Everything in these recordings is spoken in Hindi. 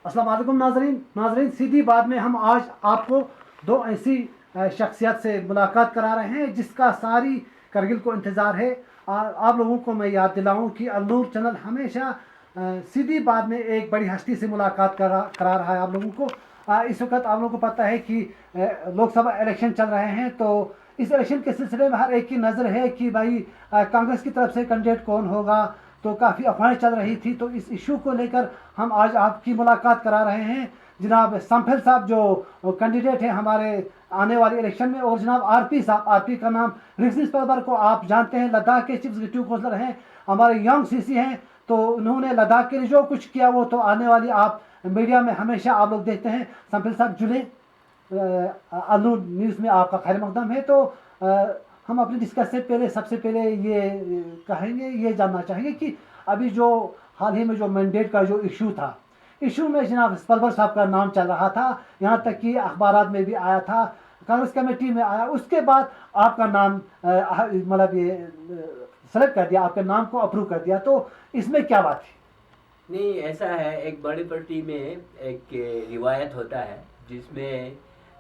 अस्सलाम वालेकुम नाजरीन, सीधी बात में हम आज आपको दो ऐसी शख्सियत से मुलाकात करा रहे हैं जिसका सारी करगिल को इंतज़ार है। आप लोगों को मैं याद दिलाऊं कि अलनूर चैनल हमेशा सीधी बात में एक बड़ी हस्ती से मुलाकात करा रहा है आप लोगों को। इस वक्त आप लोगों को पता है कि लोकसभा इलेक्शन चल रहे हैं, तो इस इलेक्शन के सिलसिले में हर एक की नज़र है कि भाई कांग्रेस की तरफ से कैंडिडेट कौन होगा। तो काफ़ी अफवाहें चल रही थी, तो इस इशू को लेकर हम आज आपकी मुलाकात करा रहे हैं जनाब संफिल साहब जो कैंडिडेट हैं हमारे आने वाले इलेक्शन में, और जनाब आरपी साहब। आरपी का नाम रिजवीज परवर को आप जानते हैं, लद्दाख के चीफ एग्जीक्यूटिव काउंसलर हैं, हमारे यंग सीसी हैं। तो उन्होंने लद्दाख के लिए जो कुछ किया वो तो आने वाली आप मीडिया में हमेशा आप लोग देखते हैं। संफिल साहब जुड़े अलनूर न्यूज़ में, आपका खैर मकदम है। तो हम अपने डिस्कस से पहले सबसे पहले ये कहेंगे, ये जानना चाहेंगे कि अभी जो हाल ही में जो मैंडेट का जो इशू था, इशू में जनाब स्पलबर साहब का नाम चल रहा था, यहाँ तक कि अखबारात में भी आया था, कांग्रेस कमेटी में आया, उसके बाद आपका नाम मतलब ये सेलेक्ट कर दिया, आपके नाम को अप्रूव कर दिया। तो इसमें क्या बात थी? नहीं, ऐसा है, एक बड़ी पार्टी में एक रिवायत होता है जिसमें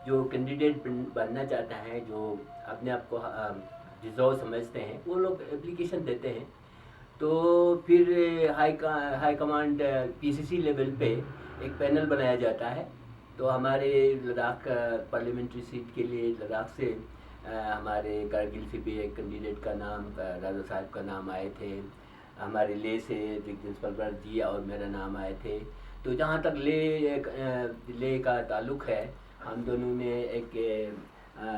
जो कैंडिडेट बनना चाहता है, जो अपने आप को डिजर्व समझते हैं, वो लोग एप्लीकेशन देते हैं। तो फिर हाई कमांड पीसीसी लेवल पे एक पैनल बनाया जाता है। तो हमारे लद्दाख पार्लियामेंट्री सीट के लिए लद्दाख से हमारे कारगिल से भी एक कैंडिडेट का नाम, राजा साहब का नाम आए थे। हमारे ले से रिजवीज परवर जी और मेरा नाम आए थे। तो जहाँ तक ले का ताल्लुक़ है, हम दोनों ने एक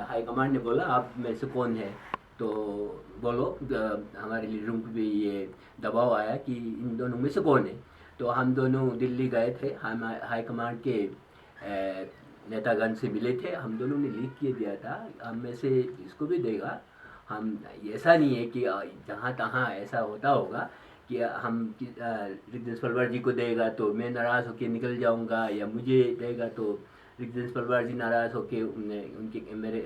हाई कमांड ने बोला आप में से कौन है, तो बोलो। हमारे लीडरों को भी ये दबाव आया कि इन दोनों में से कौन है। तो हम दोनों दिल्ली गए थे, हम हाई कमांड के नेतागण से मिले थे। हम दोनों ने लिख के दिया था, हम में से इसको भी देगा। हम ऐसा नहीं है कि जहाँ तहाँ ऐसा होता होगा कि हम रिजवीज परवर जी को देगा तो मैं नाराज़ होकर निकल जाऊँगा, या मुझे देगा तो रिजवीज परवर जी नाराज़ होकर उनके मेरे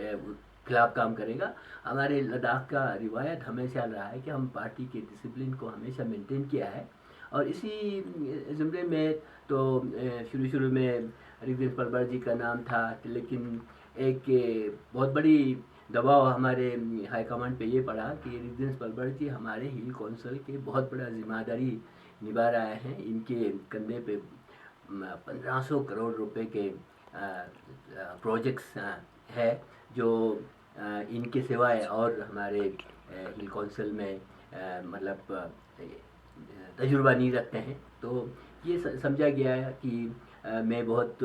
खिलाफ काम करेगा। हमारे लद्दाख का रिवायत हमेशा रहा है कि हम पार्टी के डिसिप्लिन को हमेशा मेंटेन किया है, और इसी जुमले में तो शुरू में रिजवीज परवर जी का नाम था, लेकिन एक बहुत बड़ी दबाव हमारे हाई कमांड पे ये पड़ा कि रिजवीज परवर जी हमारे हिल काउंसिल के बहुत बड़ा जिम्मेदारी निभा रहे हैं। इनके कंधे पे 1500 करोड़ रुपए के प्रोजेक्ट्स है जो इनके सिवाय और हमारे हिल काउंसिल में मतलब तजुर्बा नहीं रखते हैं। तो ये समझा गया है कि मैं बहुत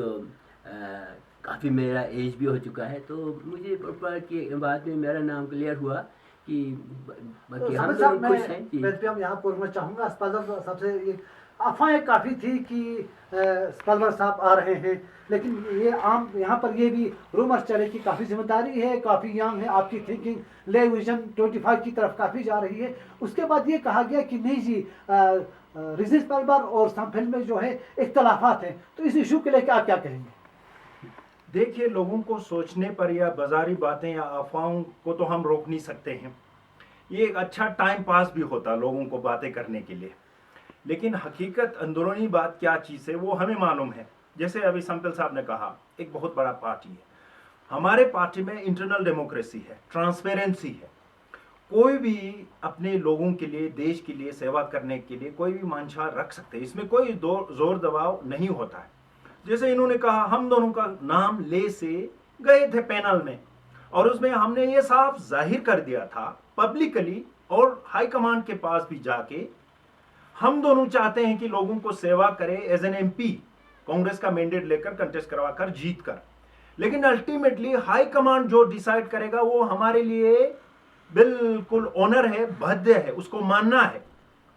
काफ़ी मेरा एज भी हो चुका है, तो मुझे के बाद में मेरा नाम क्लियर हुआ कि बाकी हम लोग खुश हैं। मैं हम यहाँ बोलना चाहूँगा, स्पलबर साहब से ये अफवाहें काफ़ी थी कि स्पलबर साहब आ रहे हैं, लेकिन ये आम यहाँ पर ये भी रूमर्स चले कि काफ़ी जिम्मेदारी है, काफ़ी यंग है, आपकी थिंकिंग ले विजन 25 की तरफ काफ़ी जा रही है। उसके बाद ये कहा गया कि नहीं जी, रिजवीज परवर और संफिल में जो है इख्तलाफात हैं, तो इस इशू के लेकर आप क्या कहेंगे? देखिए, लोगों को सोचने पर या बाजारी बातें या अफवाहों को तो हम रोक नहीं सकते हैं। ये एक अच्छा टाइम पास भी होता लोगों को बातें करने के लिए, लेकिन हकीकत अंदरूनी बात क्या चीज़ है वो हमें मालूम है। जैसे अभी संफिल साहब ने कहा, एक बहुत बड़ा पार्टी है, हमारे पार्टी में इंटरनल डेमोक्रेसी है, ट्रांसपेरेंसी है। कोई भी अपने लोगों के लिए, देश के लिए सेवा करने के लिए कोई भी मंशा रख सकते हैं, इसमें कोई जोर दबाव नहीं होता है। जैसे इन्होंने कहा, हम दोनों का नाम ले से गए थे पैनल में, और उसमें हमने ये साफ जाहिर कर दिया था पब्लिकली और हाई कमांड के पास भी जाके, हम दोनों चाहते हैं कि लोगों को सेवा करे एज एन एमपी, कांग्रेस का मैंडेट लेकर कंटेस्ट करवाकर जीत कर। लेकिन अल्टीमेटली हाई कमांड जो डिसाइड करेगा वो हमारे लिए बिल्कुल ऑनर है, बाध्य है, उसको मानना है।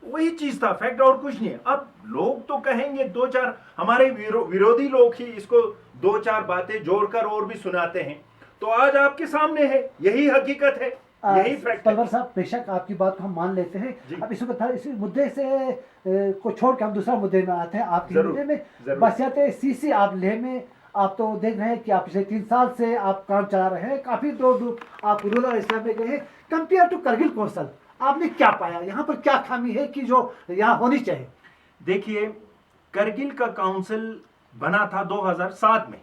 वही चीज था, फैक्ट और कुछ नहीं है। अब लोग तो कहेंगे, दो चार हमारे विरोधी लोग ही इसको दो चार बातें जोड़कर और भी सुनाते हैं। तो आज आपके सामने है, यही हकीकत है, यही फैक्ट है। स्पलबर साहब, बेशक आपकी बात को हम मान लेते हैं। अब इस मुद्दे से को छोड़ के हम दूसरा मुद्दे में आते हैं। आपके मुद्दे में बसियाते सीसी आप लेह में आप तो देख रहे हैं कि आप पिछले 3 साल से आप काम चला रहे हैं, काफी दूर आप रूरल इस्लाम में गए हैं। कंपेयर टू करगिल कौंसल आपने क्या पाया, यहाँ पर क्या खामी है कि जो यहाँ होनी चाहिए? देखिए, करगिल का काउंसिल बना था 2007 में,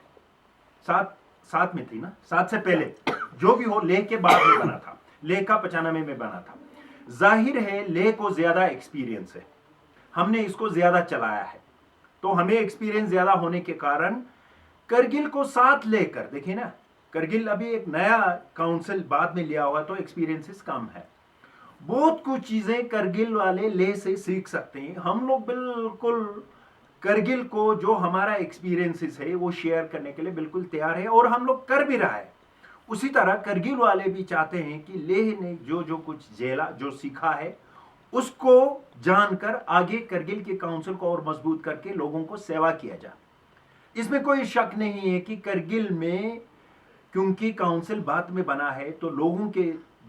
सात में थी ना, 7 से पहले, जो भी हो लेह के बाद में बना था, लेह का 95 में बना था। जाहिर है लेह को ज्यादा एक्सपीरियंस है, हमने इसको ज्यादा चलाया है, तो हमें एक्सपीरियंस ज्यादा होने के कारण करगिल को साथ लेकर, देखिए ना, करगिल अभी एक नया काउंसिल बाद में लिया हुआ, तो एक्सपीरियंसेस कम है। बहुत कुछ चीजें करगिल वाले लेह से सीख सकते हैं। हम लोग बिल्कुल करगिल को जो हमारा एक्सपीरियंसेस है वो शेयर करने के लिए बिल्कुल तैयार है, और हम लोग कर भी रहा है। उसी तरह करगिल वाले भी चाहते हैं कि लेह ने जो जो कुछ झेला, जो सीखा है, उसको जानकर आगे करगिल के काउंसिल को और मजबूत करके लोगों को सेवा किया जाए। इसमें कोई शक नहीं है कि करगिल में क्योंकि काउंसिल बाद में बना है, तो लोगों के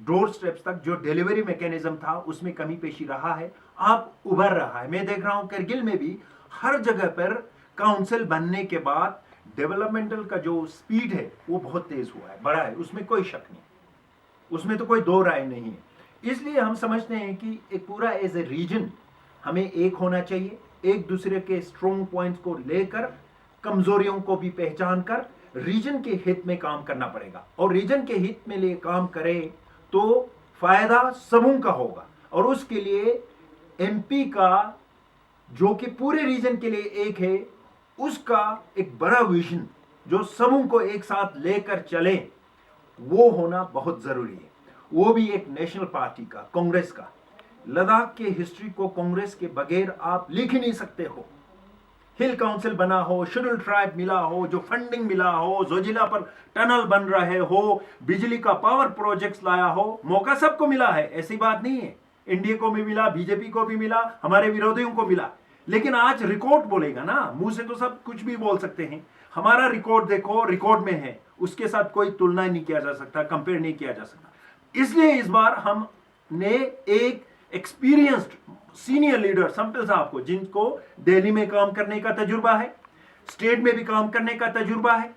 डोर स्टेप्स तक जो डिलीवरी मैकेनिज्म था उसमें कमी पेशी रहा है, अब उभर रहा है। मैं देख रहा हूं करगिल में भी हर जगह पर काउंसिल बनने के बाद डेवलपमेंटल का जो स्पीड है वो बहुत तेज हुआ है, बढ़ा है, उसमें कोई शक नहीं, उसमें तो कोई दो राय नहीं है। इसलिए हम समझते हैं कि एक पूरा एज ए रीजन हमें एक होना चाहिए, एक दूसरे के स्ट्रॉन्ग पॉइंट्स को लेकर, कमजोरियों को भी पहचान कर रीजन के हित में काम करना पड़ेगा, और रीजन के हित में लिए काम करें तो फायदा सबों का होगा। और उसके लिए एमपी का, जो कि पूरे रीजन के लिए एक है, उसका एक बड़ा विजन जो सबों को एक साथ लेकर चले, वो होना बहुत जरूरी है। वो भी एक नेशनल पार्टी का, कांग्रेस का। लद्दाख के हिस्ट्री को कांग्रेस के बगैर आप लिख ही नहीं सकते हो। हिल काउंसिल बना हो, शेड्यूल ट्राइब मिला हो, जो फंडिंग मिला हो, जोजिला पर टनल बन रहे हो, बिजली का पावर प्रोजेक्ट्स लाया हो, मौका सबको मिला है, ऐसी बात नहीं है। इंडिया को भी मिला, बीजेपी को भी मिला, हमारे विरोधियों को मिला। लेकिन आज रिकॉर्ड बोलेगा ना, मुंह से तो सब कुछ भी बोल सकते हैं, हमारा रिकॉर्ड देखो, रिकॉर्ड में है, उसके साथ कोई तुलना नहीं किया जा सकता, कंपेयर नहीं किया जा सकता। इसलिए इस बार हमने एक एक्सपीरियंस्ड सीनियर लीडर संपिल साहब को, जिनको दिल्ली में काम करने का तजुर्बा है, स्टेट में भी काम करने का तजुर्बा है,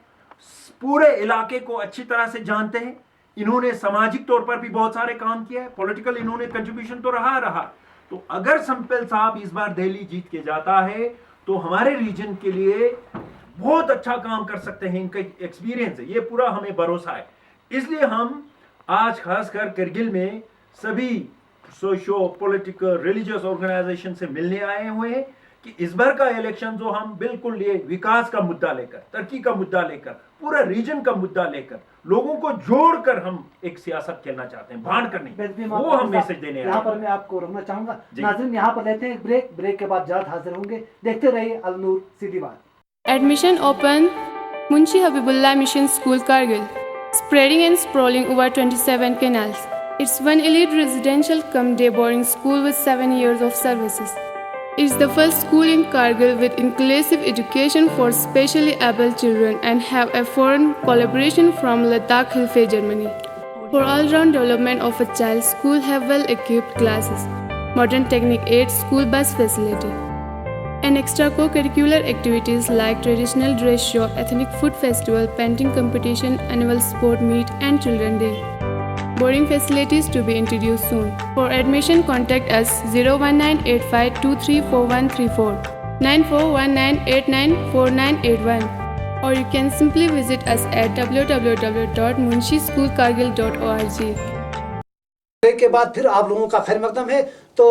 पूरे इलाके को अच्छी तरह से जानते हैं, इन्होंने सामाजिक तौर पर भी बहुत सारे काम किया है, पॉलिटिकल इन्होंने कंट्रीब्यूशन तो रहा। तो अगर संपिल साहब इस बार दिल्ली जीत के जाता है तो हमारे रीजन के लिए बहुत अच्छा काम कर सकते हैं, इनका एक्सपीरियंस है, ये पूरा हमें भरोसा है। इसलिए हम आज खासकर करगिल में सभी सोशो पॉलिटिकल रिलीजियस ऑर्गेनाइजेशन से मिलने आए हुए हैं कि इस बार का इलेक्शन जो हम बिल्कुल ये विकास का मुद्दा लेकर, तरक्की का मुद्दा लेकर, पूरा रीजन का मुद्दा लेकर, लोगों को जोड़कर हम एक सियासत खेलना चाहते हैं, बांट कर नहीं, वो हम मैसेज देने यहाँ पर मैं आपको रोकना चाहूंगा। नाज़रीन, यहाँ पर लेते हैं ब्रेक के बाद जल्द हाजिर होंगे। देखते रहिए अल नूर, सीधी बात। Admission open Munshi Habibullah Mission School Kargil, spreading and sprawling over 27 canals. It's one elite residential cum day boarding school with 7 years of services. It's the first school in Kargil with inclusive education for specially able children and have a foreign collaboration from Ladakh Hilfe, Germany. For all-round development of a child, school have well-equipped classes, modern technic aid, school bus facility, and extra co-curricular activities like traditional dress show, ethnic food festival, painting competition, annual sport meet, and children day. Boarding facilities to be introduced soon. For admission, contact us 01985234134, 9419894981, or you can simply visit us at www.munshischoolkargil.org. Break के बाद फिर आप लोगों का खैर मकदम है। तो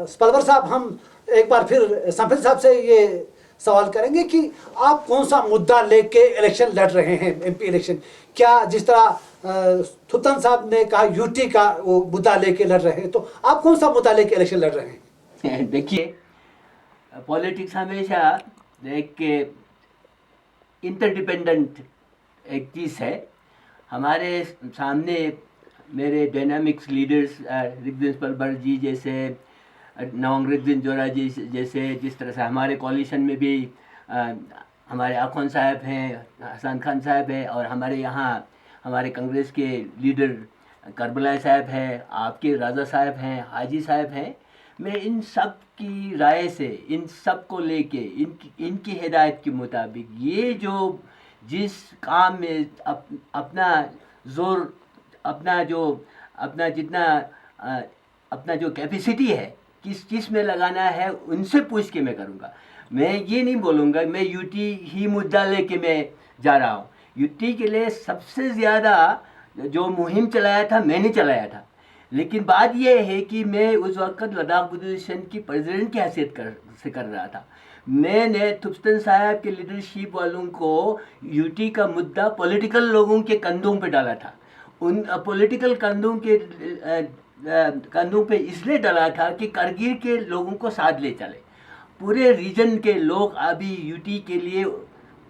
स्पलवर साहब, हम एक बार फिर संपिल साहब से ये सवाल करेंगे कि आप कौन सा मुद्दा लेके इलेक्शन लड़ रहे हैं, एमपी इलेक्शन? क्या जिस तरह थुतन साहब ने कहा यूटी का वो मुद्दा लेके लड़ रहे हैं, तो आप कौन सा मुद्दा लेके इलेक्शन लड़ रहे हैं? देखिए, पॉलिटिक्स हमेशा एक इंटरडिपेंडेंट एक चीज़ है। हमारे सामने मेरे डायनामिक्स लीडर्स रिग्जिन स्पलबर जी जैसे, नौंग रिग्जिन जोरा जी जैसे, जिस तरह से हमारे कोalition में भी हमारे आखोन साहब हैं, हसन खान साहब हैं, और हमारे यहाँ हमारे कांग्रेस के लीडर करबलाई साहब हैं, आपके राजा साहब हैं, हाजी साहब हैं। मैं इन सब की राय से, इन सब को लेके, इनकी हिदायत के मुताबिक ये जो जिस काम में अपना जोर, अपना जो कैपेसिटी है, किस चीज़ में लगाना है उनसे पूछ के मैं करूँगा। मैं ये नहीं बोलूँगा मैं यूटी ही मुद्दा लेके मैं जा रहा हूँ। यूटी के लिए सबसे ज़्यादा जो मुहिम चलाया था मैंने चलाया था, लेकिन बात यह है कि मैं उस वक्त लद्दाख बुद्धिस्ट की प्रेसिडेंट की हैसियत से कर रहा था। मैंने थुप्स्टन साहब के लीडरशिप वालों को यूटी का मुद्दा पॉलिटिकल लोगों के कंधों पे डाला था। उन पॉलिटिकल कंधों पे इसलिए डाला था कि करगिल के लोगों को साथ ले चले। पूरे रीजन के लोग अभी यूटी के लिए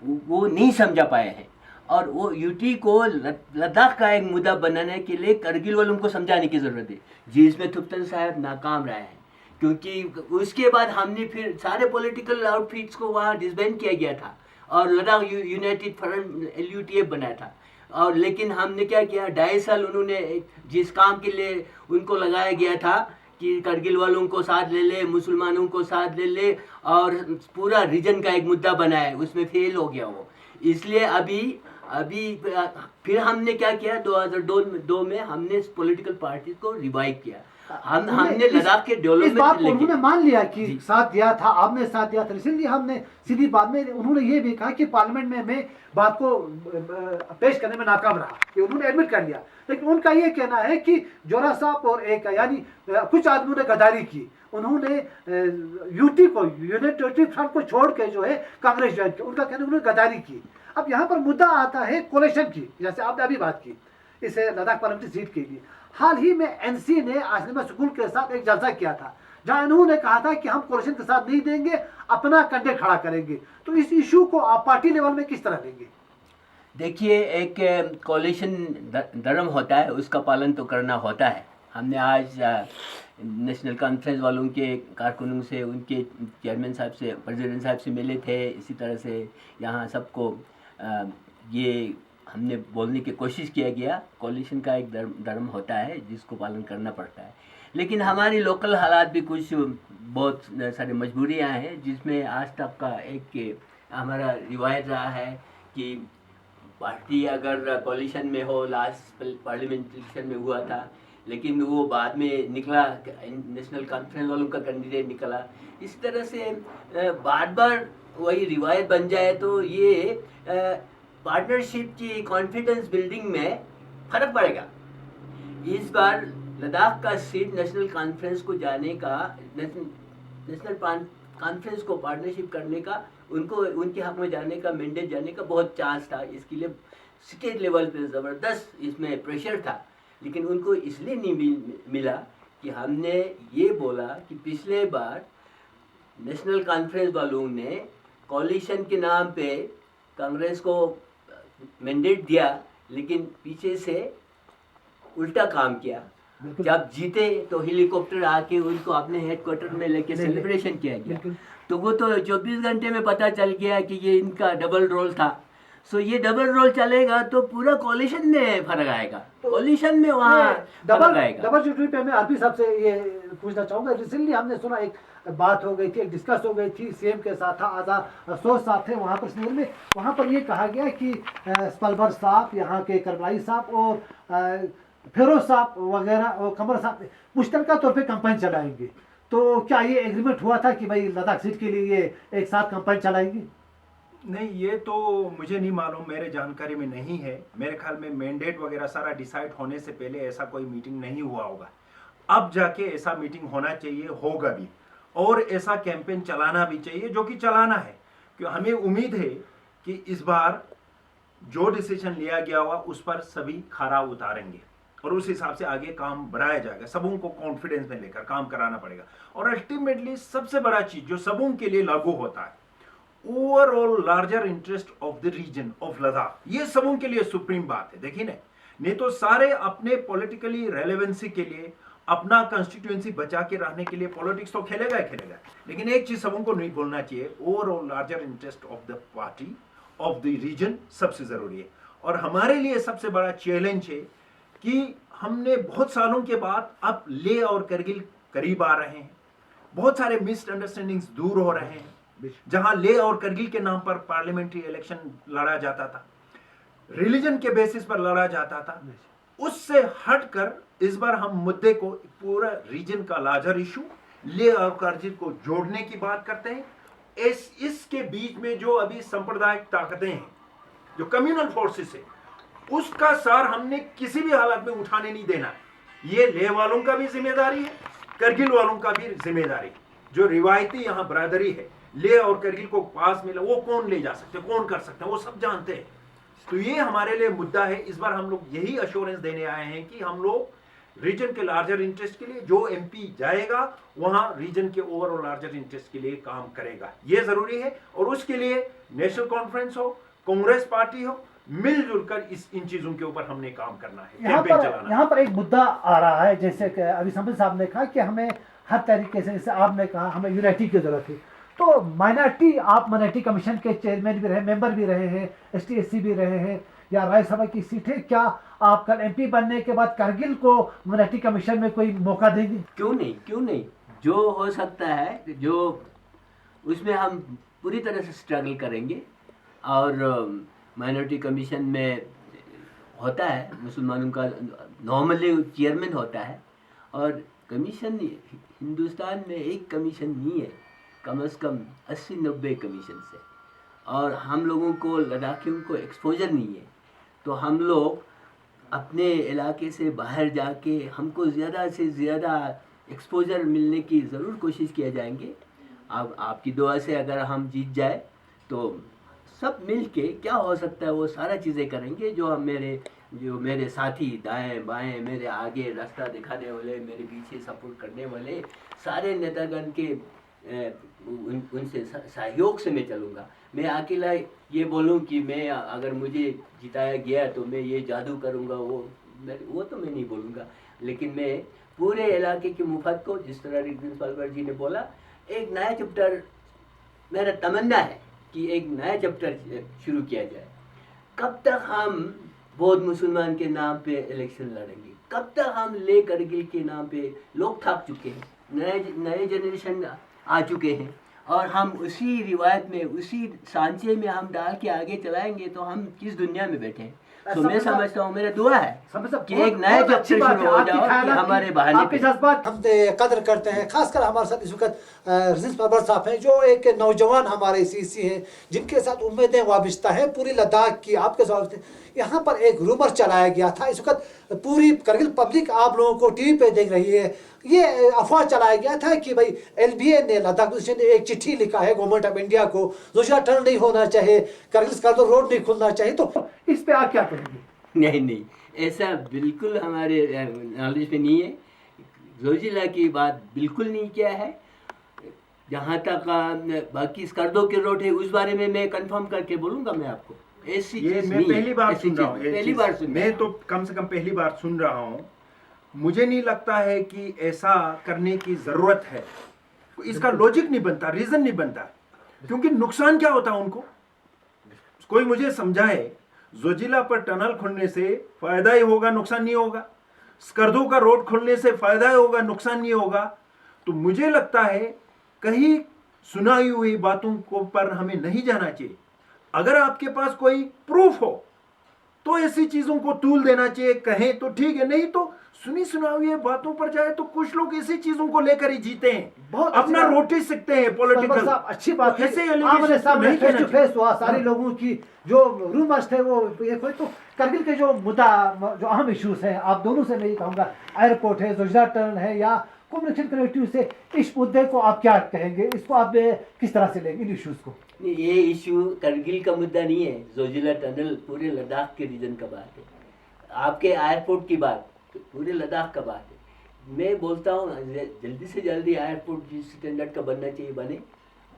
वो नहीं समझा पाए हैं, और वो यूटी को लद्दाख का एक मुद्दा बनाने के लिए करगिल वालों को समझाने की ज़रूरत है, जिसमें थुप्स्टन साहब नाकाम रहे हैं। क्योंकि उसके बाद हमने फिर सारे पॉलिटिकल आउटफिट्स को वहाँ डिसबैंड किया गया था और लद्दाख यूनाइटेड फ्रंट LUTF बनाया था। और लेकिन हमने क्या किया, 2.5 साल उन्होंने जिस काम के लिए उनको लगाया गया था कि करगिल वालों को साथ ले ले, मुसलमानों को साथ ले ले और पूरा रीजन का एक मुद्दा बनाया, उसमें फेल हो गया वो। इसलिए अभी फिर हमने क्या किया, 2002 में हमने पॉलिटिकल पार्टी को रिवाइव किया। हमने लद्दाख के इस बात को उन्होंने मान लिया कि जी। साथ दिया था, आपने साथ दिया था, इसलिए हमने सीधी बात में उन्होंने ये भी कहा कि पार्लियामेंट में मैं बात को पेश करने में नाकाम रहा, ये उन्होंने एडमिट कर लिया। लेकिन उनका ये कहना है कि जोरा साहब और एक यानी कुछ आदमियों ने गद्दारी की, उन्होंने यूटी को यूनाइटेड फ्रंट को छोड़ के जो है कांग्रेस ज्वाइन की, उनका कहना उन्होंने गद्दारी की। अब यहाँ पर मुद्दा आता है कोलेशन की, जैसे आपने अभी बात की इसे लद्दाख पार्लियामेंट्री सीट के लिए। हाल ही में NC ने आसलिमा स्कूल के साथ एक जलसा किया था, जहां इन्होंने कहा था कि हम कोलेशन के साथ नहीं देंगे, अपना कंधे खड़ा करेंगे। तो इस इशू को आप पार्टी लेवल में किस तरह लेंगे? देखिए, एक कोalition धर्म होता है, उसका पालन तो करना होता है। हमने आज नेशनल कॉन्फ्रेंस वालों के कारकुनों से, उनके चेयरमैन साहब से, प्रेसिडेंट साहब से मिले थे। इसी तरह से यहाँ सबको ये हमने बोलने की कोशिश किया गया, कोalition का एक धर्म होता है जिसको पालन करना पड़ता है। लेकिन हमारी लोकल हालात भी कुछ बहुत सारी मजबूरियाँ हैं, जिसमें आज तक का एक हमारा रिवायत रहा है कि पार्टी अगर कोalition में हो, लास्ट पार्लियामेंट इलेक्शन में हुआ था, लेकिन वो बाद में निकला, नेशनल कॉन्फ्रेंस वालों का कैंडिडेट निकला। इस तरह से बार बार वही रिवायत बन जाए तो ये पार्टनरशिप की कॉन्फिडेंस बिल्डिंग में फर्क पड़ेगा। इस बार लद्दाख का सीट नेशनल कॉन्फ्रेंस को जाने का, नेशनल कॉन्फ्रेंस को पार्टनरशिप करने का, उनको उनके हक में जाने का, मैंडेट जाने का बहुत चांस था। इसके लिए स्टेट लेवल पे ज़बरदस्त इसमें प्रेशर था, लेकिन उनको इसलिए नहीं मिला कि हमने ये बोला कि पिछले बार नेशनल कॉन्फ्रेंस वालों ने कोalition के नाम पे कांग्रेस को मैंडेट दिया, लेकिन पीछे से उल्टा काम किया। जब जीते तो हेलीकॉप्टर आके उनको अपने हेडक्वार्टर में लेके सेलिब्रेशन किया गया। तो वो तो 24 घंटे में पता चल गया कि ये इनका डबल रोल था। सो ये डबल रोल चलेगा तो पूरा कोalition में फर्क आएगा, कोalition में वहाँ फर्क आएगा। डबल ड्यूटी पे मैं आरपी साहब से ये पूछना चाहूँगा, रिसेंटली हमने सुना एक बात हो गई थी, एक डिस्कस हो गई थी, CM के साथ था, आज़ाद अफसोस साहब थे वहाँ पर स्नेर में। वहाँ पर ये कहा गया कि स्पलबर साहब, यहाँ के करबलाई साहब और फेरोज साहब वगैरह और कमर साहब मुश्तरका तौर पे कंपेन चलाएंगे। तो क्या ये एग्रीमेंट हुआ था कि भाई लद्दाख सीट के लिए ये एक साथ कंपेन चलाएंगे? नहीं, ये तो मुझे नहीं मालूम, मेरे जानकारी में नहीं है। मेरे ख्याल में मैंडेट वगैरह सारा डिसाइड होने से पहले ऐसा कोई मीटिंग नहीं हुआ होगा। अब जाके ऐसा मीटिंग होना चाहिए, होगा भी, और ऐसा कैंपेन चलाना भी चाहिए, जो कि चलाना है। क्यों हमें उम्मीद है कि इस बार जो डिसीजन लिया गया हुआ उस पर सभी खरा उतारेंगे और उस हिसाब से आगे काम बढ़ाया जाएगा। सबों को कॉन्फिडेंस में लेकर काम कराना पड़ेगा। और अल्टीमेटली सबसे बड़ा चीज जो सबों के लिए लागू होता है, overall larger interest of the region of Ladakh, ये सबों के लिए सुप्रीम बात है। देखिए ना, नहीं तो सारे अपने पॉलिटिकली रेलेवेंसी के लिए, अपना कंस्टिट्यूएंसी बचा के रहने के लिए पॉलिटिक्स तो खेलेगा ही खेलेगा, लेकिन एक चीज सबों को नहीं भूलना चाहिए, overall larger interest of the party of the region सबसे जरूरी है। और हमारे लिए सबसे बड़ा चैलेंज है कि हमने बहुत सालों के बाद अब लेह और करगिल करीब आ रहे हैं, बहुत सारे मिसअंडरस्टैंडिंग्स दूर हो रहे हैं। जहां लेह और करगिल के नाम पर पार्लियामेंट्री इलेक्शन लड़ा जाता था, रिलीजन के बेसिस पर लड़ा जाता था, उससे हटकर इस बार हम मुद्दे को पूरा रीजन का लार्जर इशू लेह और कारगिल को जोड़ने की बात करते हैं। इसके बीच में जो अभी सांप्रदायिक ताकतें हैं, जो कम्युनल फोर्सेस है, उसका सार हमने किसी भी हालत में उठाने नहीं देना। ये लेह वालों का भी जिम्मेदारी है, करगिल वालों का भी जिम्मेदारी। जो रिवायती यहाँ बरादरी है, लेह और करगिल को पास मिला, वो कौन ले जा सकते, कौन कर सकते हैं, वो सब जानते हैं। तो ये हमारे लिए मुद्दा है। इस बार हम लोग यही अश्योरेंस देने आए हैं कि हम लोग रीजन के लार्जर इंटरेस्ट के लिए, जो एमपी जाएगा वहां रीजन के ओवरऑल लार्जर इंटरेस्ट के लिए काम करेगा, ये जरूरी है। और उसके लिए नेशनल कॉन्फ्रेंस हो, कांग्रेस पार्टी हो, मिलजुल कर इन चीजों के ऊपर हमने काम करना है, कैंपेन चलाना है। यहाँ पर एक मुद्दा आ रहा है, जैसे कि अभी संबित साहब ने कहा कि हमें हर तरीके से, जैसे आपने कहा हमें यूनिटी की जरूरत है, तो माइनॉरिटी, आप माइनॉरिटी कमीशन के चेयरमैन भी रहे, मेंबर भी रहे हैं, एसटी एससी भी रहे हैं, या राज्यसभा की सीटें, क्या आप कल एमपी बनने के बाद करगिल को माइनॉरिटी कमीशन में कोई मौका देंगे? क्यों नहीं, जो हो सकता है, जो उसमें हम पूरी तरह से स्ट्रगल करेंगे। और माइनॉरिटी कमीशन में होता है मुसलमानों का नॉर्मली चेयरमैन होता है, और कमीशन हिंदुस्तान में एक कमीशन नहीं है, कम से कम 80-90 कमीशन से, और हम लोगों को, लद्दाखियों को एक्सपोजर नहीं है। तो हम लोग अपने इलाके से बाहर जाके, हमको ज़्यादा से ज़्यादा एक्सपोजर मिलने की ज़रूर कोशिश किया जाएंगे। अब आपकी दुआ से अगर हम जीत जाए तो सब मिल के क्या हो सकता है वो सारा चीज़ें करेंगे। जो मेरे साथी दाएं बाएं, मेरे आगे रास्ता दिखाने वाले, मेरे पीछे सपोर्ट करने वाले सारे नेतागण के उनसे सहयोग से मैं चलूँगा। मैं अकेला ये बोलूँ कि मैं, अगर मुझे जिताया गया तो मैं ये जादू करूँगा, वो तो मैं नहीं बोलूँगा। लेकिन मैं पूरे इलाके के मुफाद को, जिस तरह रिग्विन पालवर जी ने बोला, एक नया चैप्टर, मेरा तमन्ना है कि एक नया चैप्टर शुरू किया जाए। कब तक हम बौद्ध मुसलमान के नाम पे इलेक्शन लड़ेंगे? कब तक हम ले करगिल के नाम पे, लोग थक चुके हैं, नए जनरेशन आ चुके हैं, और हम उसी रिवायत में, उसी सांचे में हम डाल के आगे चलाएंगे तो हम किस दुनिया में बैठे हैं। तो मैं समझता हूँ, मेरा दुआ है कि एक नया चैप्टर शुरू हो जाए कि हमारे बहाने आपके जज्बात हम कदर करते हैं। खासकर हमारे साथ इस वक्त रिजवान पालवर साहब हैं, जो एक नौजवान हमारे सीसी हैं, जिनके साथ उम्मीदें वाबस्ता हैं पूरी लद्दाख की। आपके साथ यहाँ पर एक रूमर चलाया गया था, इस वक्त पूरी करगिल पब्लिक आप लोगों को टीवी पे देख रही है, ये अफवाह चलाया गया था कि भाई एलबीए ने, लद्दाख ने एक चिट्ठी लिखा है गवर्नमेंट ऑफ इंडिया को, जोजिला टनल नहीं होना चाहिए, करगिल स्कर्दो रोड नहीं खुलना चाहिए। तो इस पे आप क्या कहेंगे? नहीं, ऐसा बिल्कुल हमारे नॉलेज में नहीं है। जोजिला की बात बिल्कुल नहीं किया है। जहाँ तक बाकी स्कर्दो के रोड है, उस बारे में मैं कंफर्म करके बोलूँगा मैं आपको। ऐसी ये चीज़ मैं नहीं, पहली बार ऐसी सुन रहा हूँ, चीज़ पहली बार सुन, मैं तो कम से कम पहली बार सुन रहा हूँ। मुझे नहीं लगता है कि ऐसा करने की जरूरत है, इसका लॉजिक नहीं बनता, रीजन नहीं बनता, क्योंकि नुकसान क्या होता है उनको, कोई मुझे समझाए। जोजिला पर टनल खुलने से फायदा ही होगा, नुकसान नहीं होगा। स्कर्दो का रोड खुलने से फायदा ही होगा, नुकसान नहीं होगा। तो मुझे लगता है कहीं सुनाई हुई बातों को पर हमें नहीं जाना चाहिए। अगर आपके पास कोई प्रूफ हो तो ऐसी चीजों को तूल देना चाहिए, कहें तो ठीक है, नहीं तो सुनी सुनाई बातों पर जाए तो कुछ लोग ऐसी चीजों को लेकर ही जीते हैं, बहुत अपना रोटी सीखते हैं पॉलिटिकल। अच्छी बात है, ऐसे आपने सामने नहीं फेस कहना टू फेस हुआ, सारे लोगों की जो रूमर्स थे वो ये कोई, तो करगिल के जो मुद्दा, जो अहम इश्यूज हैं, आप दोनों से मैं ये कहूँगा, एयरपोर्ट है, जोजिला टनल है, या कम्युनिकेशन कनेक्टिविटी से, इस मुद्दे को आप क्या कहेंगे? इसको आप किस तरह से लेंगे इन इश्यूज को? ये इशू करगिल का मुद्दा नहीं है। जोजिला टनल पूरे लद्दाख के रीजन का बात है। आपके एयरपोर्ट की बात पूरे लद्दाख का बात है। मैं बोलता हूँ जल्दी से जल्दी एयरपोर्ट जिस स्टैंडर्ड का बनना चाहिए बने,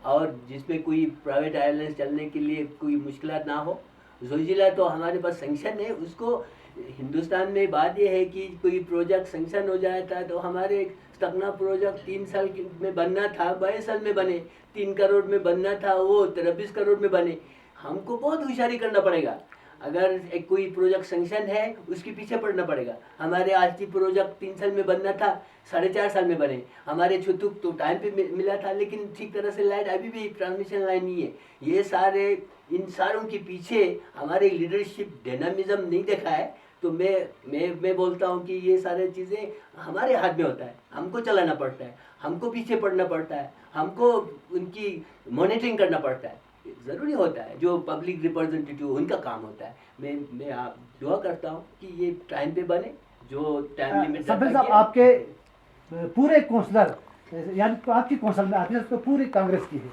और जिसमें कोई प्राइवेट एयरलाइन चलने के लिए कोई मुश्किलात ना हो। जोजिला तो हमारे पास सेंक्शन है, उसको हिंदुस्तान में बात यह है कि कोई प्रोजेक्ट सेंक्शन हो जाता है तो हमारे स्टकना प्रोजेक्ट 3 साल में बनना था, 22 साल में बने। 3 करोड़ में बनना था, वो 23 करोड़ में बने। हमको बहुत होशियारी करना पड़ेगा। अगर एक कोई प्रोजेक्ट सेंक्शन है उसके पीछे पड़ना पड़ेगा। हमारे आजती प्रोजेक्ट 3 साल में बनना था, 4.5 साल में बने। हमारे छुतुक तो टाइम पे मिला था, लेकिन ठीक तरह से लाइट अभी भी ट्रांसमिशन लाइन नहीं है। ये सारे, इन सारों के पीछे हमारे लीडरशिप डायनामिज्म नहीं देखा है, तो मैं बोलता हूँ कि ये सारी चीज़ें हमारे हाथ में होता है, हमको चलाना पड़ता है, हमको पीछे पड़ना पड़ता है, हमको उनकी मॉनिटरिंग करना पड़ता है, ज़रूरी होता है। जो पब्लिक रिप्रेजेंटेटिव उनका काम होता है। मैं आप दुआ करता हूँ कि ये टाइम पे बने, जो टाइम लिमिट सफेद साहब, आपके पूरे कौंसलर यानी आपकी कौंसल में आती है तो पूरी कांग्रेस की है,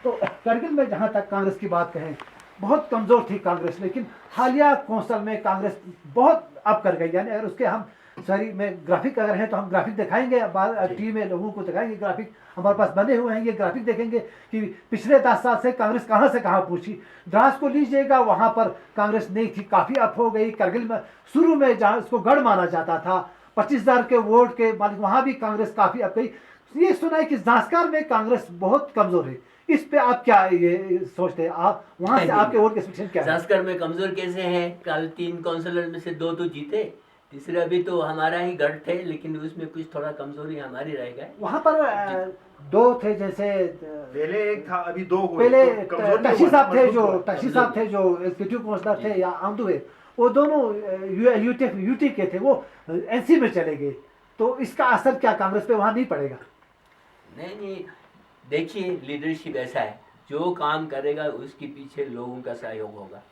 तो करगिल में जहाँ तक कांग्रेस की बात कहें, बहुत कमज़ोर थी कांग्रेस, लेकिन हालिया कौंसल में कांग्रेस बहुत अप कर गई। यानी अगर उसके हम सॉरी में ग्राफिक अगर है तो हम ग्राफिक दिखाएंगे, टीवी में लोगों को दिखाएंगे, ग्राफिक हमारे पास बने हुए हैं, ये ग्राफिक देखेंगे कि पिछले 10 साल से कांग्रेस कहाँ से कहाँ पहुंची। द्रास को लीजिएगा, वहाँ पर कांग्रेस नहीं थी, काफ़ी अप हो गई। करगिल में शुरू में जहाँ इसको गढ़ माना जाता था 25,000 के वोट के मालिक, वहाँ भी कांग्रेस काफ़ी अप गई। ये सुना है कि जांस्कर में कांग्रेस बहुत कमज़ोर है, इस पे आप क्या ये सोचते हैं? आप वहाँ से आपके वोट के एक्सपेक्टेशन क्या है? जांस्कर में कमज़ोर कैसे हैं? कल 3 काउंसलर में से 2 तो जीते, तीसरे अभी तो हमारा ही गढ़ थे, लेकिन उसमें कुछ थोड़ा कमजोरी हमारी रह गए। वहाँ पर 2 थे, जैसे पहले एक था, अभी 2 हुए। पहले टशी साहब थे जो एग्जीक्यूटिव काउंसलर थे, या आमदू है, वो दोनों यूटी के थे, वो एनसी में चले गए। तो इसका असर क्या कांग्रेस पे वहाँ नहीं पड़ेगा? नहीं, देखिए लीडरशिप ऐसा है, जो काम करेगा उसके पीछे लोगों का सहयोग होगा।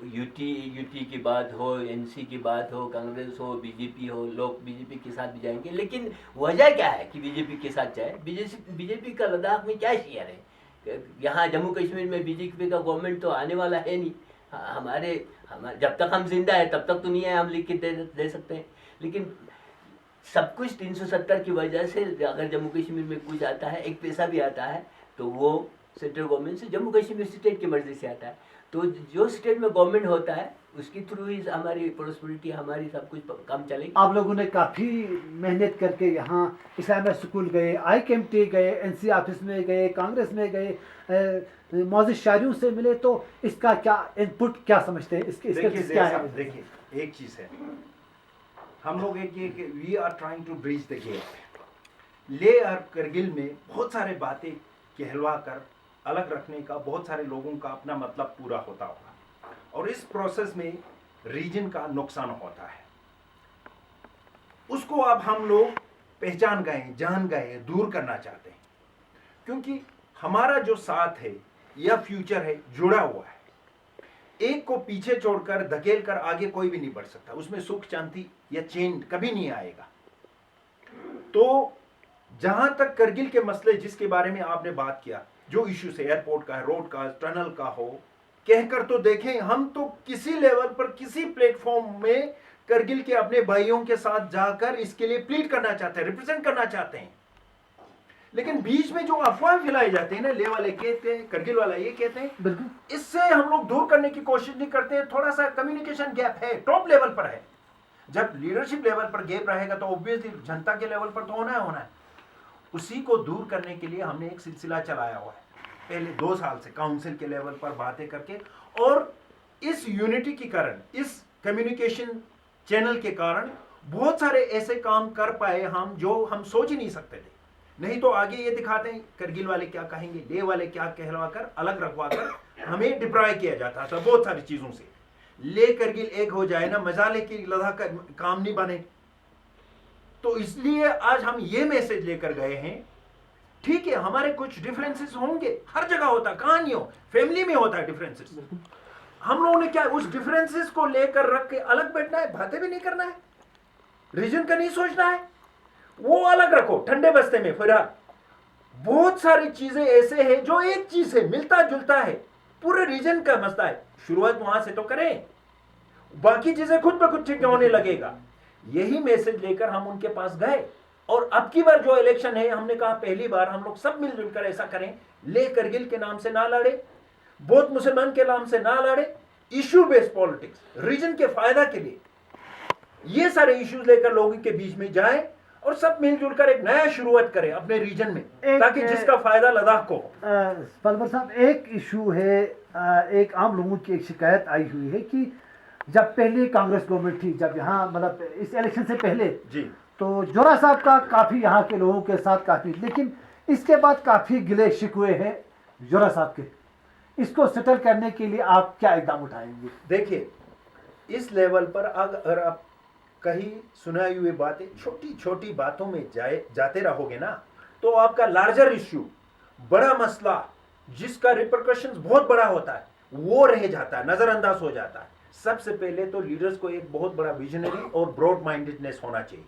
यूटी की बात हो, एनसी की बात हो, कांग्रेस हो, बीजेपी हो, लोग बीजेपी के साथ भी जाएंगे। लेकिन वजह क्या है कि बीजेपी के साथ जाए? बीजेपी का लद्दाख में क्या शेयर है? यहाँ जम्मू कश्मीर में बीजेपी का गवर्नमेंट तो आने वाला है नहीं। हमारे जब तक हम जिंदा है तब तक तो नहीं है, हम लिख के दे सकते हैं। लेकिन सब कुछ 370 की वजह से अगर जम्मू कश्मीर में कुछ आता है, एक पैसा भी आता है, तो वो सेंट्रल गवर्नमेंट से, जम्मू कश्मीर स्टेट की मर्जी से आता है। तो जो स्टेट में गवर्नमेंट होता है उसके थ्रू ही हमारी प्रोस्पेरिटी, हमारी सब कुछ काम चलेगी। आप लोगों ने काफ़ी मेहनत करके यहाँ इस्लामिया स्कूल गए, IKMT गए, NC ऑफिस में गए, कांग्रेस में गए, मौजूद शायरियों से मिले, तो इसका क्या इनपुट क्या समझते हैं? इसके क्या है? देखिए, एक चीज़ है, हम लोग we are trying to bridge the gap. Leh और करगिल में बहुत सारे बातें कहलवा कर अलग रखने का बहुत सारे लोगों का अपना मतलब पूरा होता होगा, और इस प्रोसेस में रीजन का नुकसान होता है। उसको अब हम लोग पहचान गए, जान गए, दूर करना चाहते हैं, क्योंकि हमारा जो साथ है या फ्यूचर है जुड़ा हुआ है। एक को पीछे छोड़कर धकेल कर आगे कोई भी नहीं बढ़ सकता, उसमें सुख शांति या चेंज कभी नहीं आएगा। तो जहां तक करगिल के मसले जिसके बारे में आपने बात किया, जो इश्यूज है, एयरपोर्ट का, रोड का, टनल का हो, कहकर तो देखें, हम तो किसी लेवल पर किसी प्लेटफॉर्म में करगिल के अपने भाइयों के साथ जाकर इसके लिए प्लीड करना चाहते हैं, रिप्रेजेंट करना चाहते हैं। लेकिन बीच में जो अफवाह फैलाई जाती है ना, ले वाले कहते हैं, करगिल वाला ये कहते हैं, इससे हम लोग दूर करने की कोशिश नहीं करते हैं। थोड़ा सा कम्युनिकेशन गैप है, टॉप लेवल पर है। जब लीडरशिप लेवल पर गैप रहेगा तो ऑब्वियसली जनता के लेवल पर तो होना है। उसी को दूर करने के लिए हमने एक सिलसिला चलाया हुआ है पहले 2 साल से, काउंसिल के लेवल पर बातें करके, और इस यूनिटी के कारण, इस कम्युनिकेशन चैनल के कारण बहुत सारे ऐसे काम कर पाए हम जो हम सोच ही नहीं सकते थे। नहीं तो आगे ये दिखाते हैं करगिल वाले क्या कहेंगे, ले वाले क्या कहलवा कर, अलग रखवा कर हमें डिप्राय किया जाता था बहुत सारी चीजों से। ले करगिल एक हो जाए ना, मजाले की लद्दाख का काम नहीं बने। तो इसलिए आज हम ये मैसेज लेकर गए हैं, ठीक है हमारे कुछ डिफरेंसेस होंगे, हर जगह होता, कहानियों फैमिली में होता है डिफरेंसेस। हम लोगों ने क्या उस डिफरेंसेस को लेकर रख के अलग बैठना है, बातें भी नहीं करना है, रीजन का नहीं सोचना है, वो अलग रखो ठंडे बस्ते में। फिर बहुत सारी चीजें ऐसे हैं जो एक चीज से मिलता जुलता है, पूरे रीजन का मसला है। शुरुआत वहां से तो करें, बाकी चीजें खुद ब खुद ठीक होने लगेगा। यही मैसेज लेकर हम उनके पास गए, और अब की बार जो इलेक्शन है, हमने कहा पहली बार हम लोग सब मिलजुल कर ऐसा करें, ले करगिल के नाम से ना लड़े, बौद्ध मुसलमान के नाम से ना लड़े, इश्यू बेस्ड पॉलिटिक्स, रीजन के फायदा के लिए ये सारे इश्यूज लेकर लोगों के बीच में जाए और सब मिलजुल कर एक नया शुरुआत करें अपने रीजन में, ताकि जिसका फायदा लद्दाख को हो। पलवर साहब, एक इशू है, एक आम लोगों की एक शिकायत आई हुई है कि जब पहले कांग्रेस गवर्नमेंट थी, जब यहाँ मतलब इस इलेक्शन से पहले जी, तो जोरा साहब का काफ़ी यहाँ के लोगों के साथ काफ़ी, लेकिन इसके बाद काफ़ी गिले शिकवे हैं जोरा साहब के। इसको सेटल करने के लिए आप क्या इकदाम उठाएंगे? देखिए, इस लेवल पर अगर आप कहीं सुनाई हुई बातें छोटी छोटी बातों में जाते रहोगे ना, तो आपका लार्जर इश्यू, बड़ा मसला जिसका रिपरकशंस बहुत बड़ा होता है, वो रह जाता है, नजरअंदाज हो जाता है। सबसे पहले तो लीडर्स को एक बहुत बड़ा विजनरी और ब्रॉड माइंडेडनेस होना चाहिए।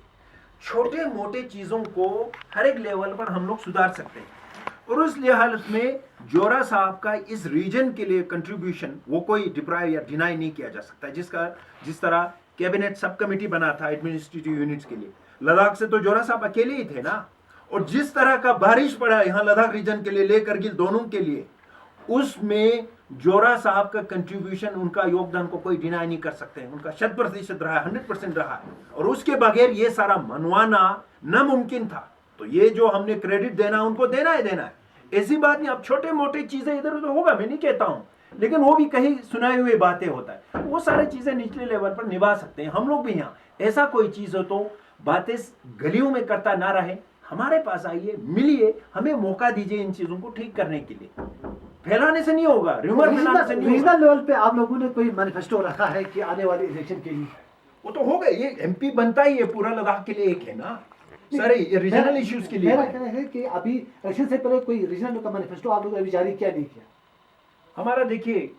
छोटे मोटे चीजों को हर एक लेवल पर हम लोग सुधार सकते हैं, और उस लिहाज में जोरा साहब का इस रीजन के लिए कंट्रीब्यूशन वो कोई डिप्राइव या डिनाई नहीं किया जा सकता। जिस तरह कैबिनेट सब कमेटी बना था एडमिनिस्ट्रेटिव यूनिट्स के लिए, लद्दाख से तो जोरा साहब अकेले ही थे ना, और जिस तरह का बारिश पड़ा यहाँ लद्दाख रीजन के लिए, ले करगिल दोनों के लिए, उसमें जोरा साहब का कंट्रीब्यूशन, उनका योगदान को कोई डिनाई नहीं कर सकते हैं। उनका 100% रहा, 100% रहा है, और उसके बगैर ये सारा मनवाना नामुमकिन था। तो ये जो हमने क्रेडिट देना उनको देना है, देना है, ऐसी बात नहीं। अब छोटे मोटे चीजें इधर उधर होगा, मैं नहीं कहता हूं, लेकिन वो भी कहीं सुनाई हुई बातें होता है, वो सारी चीजें निचले लेवल पर निभा सकते हैं हम लोग भी। यहाँ ऐसा कोई चीज हो तो बातें गलियों में करता ना रहे, हमारे पास आइए, मिलिए, हमें मौका दीजिए इन चीजों को ठीक करने के लिए। फैलाने से नहीं होगा, र्यूमर फैलाने से नहीं होगा। रीजनल लेवल पे आप लोगों ने कोई मैनिफेस्टो रखा है कि आने वाले इलेक्शन के लिए? वो तो हो गए, ये एमपी बनता ही है पूरा लद्दाख के लिए एक है ना, सारे रीजनल इश्यूज के लिए। मेरा कहना है कि अभी इलेक्शन से पहले कोई रीजनल का मैनिफेस्टो आप लोगों ने अभी जारी किया नहीं किया? हमारा देखिए,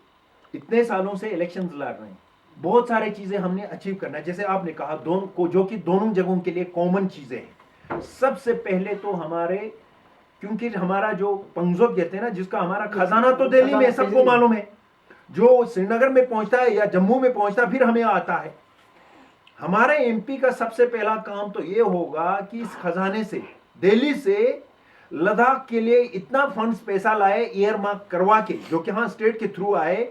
इतने सालों से इलेक्शंस लड़ रहे हैं, बहुत सारी चीजें हमने अचीव करना है। जैसे आपने कहा दोनों को, जो कि दोनों जगहों के लिए कॉमन चीजें हैं। सबसे पहले तो हमारे, क्योंकि हमारा जो पंगजोब कहते हैं ना, जिसका हमारा खजाना तो दिल्ली में सबको मालूम है, जो श्रीनगर में पहुंचता है या जम्मू में पहुंचता है फिर हमें आता है। हमारे एमपी का सबसे पहला काम तो ये होगा कि इस खजाने से, दिल्ली से लद्दाख के लिए इतना फंड्स पैसा लाए, ईयर मार्क करवा के, जो कि हाँ स्टेट के थ्रू आए,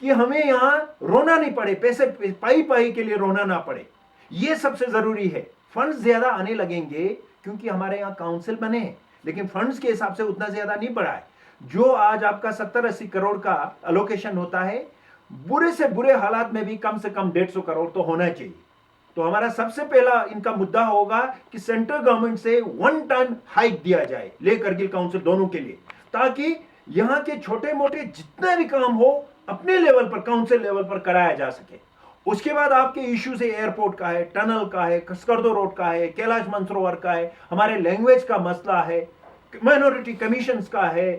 कि हमें यहाँ रोना नहीं पड़े, पैसे पाई पाई के लिए रोना ना पड़े। ये सबसे जरूरी है। फंड्स ज्यादा आने लगेंगे क्योंकि हमारे यहाँ काउंसिल बने हैं, लेकिन फंड्स के हिसाब से उतना ज्यादा नहीं बढ़ा है। जो आज आपका 70-80 करोड़ का अलोकेशन होता है, बुरे से बुरे हालात में भी कम से कम 150 करोड़ तो होना चाहिए। तो हमारा सबसे पहला इनका मुद्दा होगा कि सेंट्रल गवर्नमेंट से वन टाइम हाइक दिया जाए ले करगिल काउंसिल दोनों के लिए, ताकि यहाँ के छोटे मोटे जितने भी काम हो अपने लेवल पर, काउंसिल लेवल पर कराया जा सके। उसके बाद आपके इश्यू से एयरपोर्ट का है, टनल का है, खस्करदो रोड का है, कैलाश मानसरोवर का है, हमारे लैंग्वेज का मसला है, माइनॉरिटी कमीशंस का है,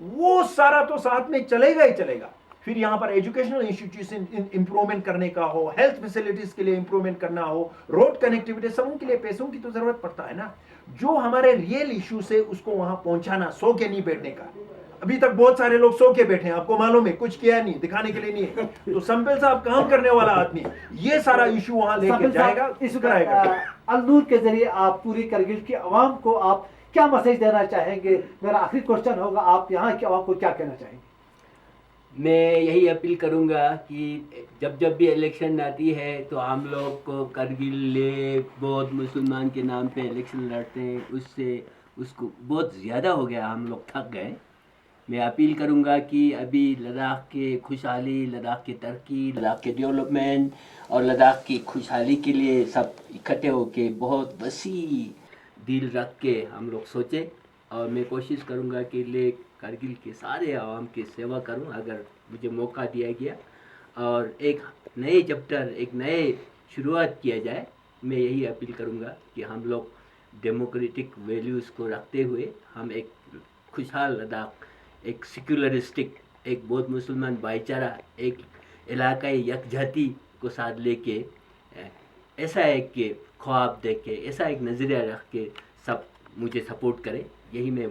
वो सारा तो साथ में चलेगा ही चलेगा। फिर यहाँ पर एजुकेशनल इंस्टीट्यूशन इंप्रूवमेंट करने का हो, हेल्थ फैसिलिटीज के लिए इंप्रूवमेंट करना हो, रोड कनेक्टिविटी, सबों के लिए पैसों की तो जरूरत पड़ता है ना। जो हमारे रियल इश्यू से उसको वहां पहुंचाना, सो के नहीं बैठने का। अभी तक बहुत सारे लोग सो के बैठे हैं, आपको मालूम है, कुछ किया नहीं, दिखाने के लिए नहीं है। तो संपेल साहब काम करने वाला आदमी, ये सारा इश्यू वहां लेके जाएगा, इस कराएगा। अलनूर के जरिए आप पूरी करगिल की आवाम को आप क्या मैसेज देना चाहेंगे? मेरा आखिरी क्वेश्चन होगा, आप यहाँ की आवाम को क्या कहना चाहेंगे? मैं यही अपील करूंगा कि जब जब भी इलेक्शन आती है तो हम लोग को करगिल ले बौद्ध मुसलमान के नाम पे इलेक्शन लड़ते हैं, उससे उसको बहुत ज़्यादा हो गया, हम लोग थक गए। मैं अपील करूंगा कि अभी लद्दाख के खुशहाली, लद्दाख की तरक्की, लद्दाख के डेवलपमेंट और लद्दाख की खुशहाली के लिए सब इकट्ठे होके बहुत वसी दिल रख के हम लोग सोचें। और मैं कोशिश करूंगा कि ले करगिल के सारे आवाम की सेवा करूं अगर मुझे मौका दिया गया, और एक नए चैप्टर, एक नए शुरुआत किया जाए। मैं यही अपील करूंगा कि हम लोग डेमोक्रेटिक वैल्यूज़ को रखते हुए हम एक खुशहाल लद्दाख, एक सेक्युलरिस्टिक, एक बौद्ध मुसलमान भाईचारा, एक इलाकाई यकजहती को साथ लेके ऐसा एक के ख्वाब देख के, ऐसा एक नज़रिया रख के सब मुझे सपोर्ट करें, यही मैं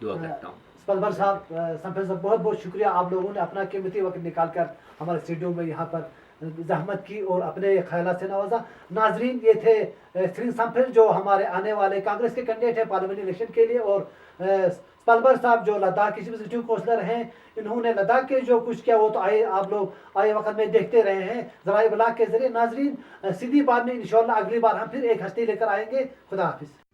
दुआ करता हूँ। स्पलबर साहब, संपेल साहब, बहुत बहुत शुक्रिया, आप लोगों ने अपना कीमती वक्त निकाल कर हमारे स्टूडियो में यहाँ पर जहमत की और अपने ख्यालात से नवाजा। नाजरीन, ये थे श्री संपेल जो हमारे आने वाले कांग्रेस के कैंडिडेट हैं पार्लियामेंट इलेक्शन के लिए, और स्पलबर साहब जो लद्दाख के एग्जीक्यूटिव काउंसलर हैं। इन्होंने लद्दाख के जो कुछ किया वो तो आप लोग आए वक्त में देखते रहे हैं ज़राए इब्लाग के जरिए। नाजरीन, सीधी बात में इंशाअल्लाह अगली बार हम फिर एक हस्ती लेकर आएंगे। खुदा हाफिज़।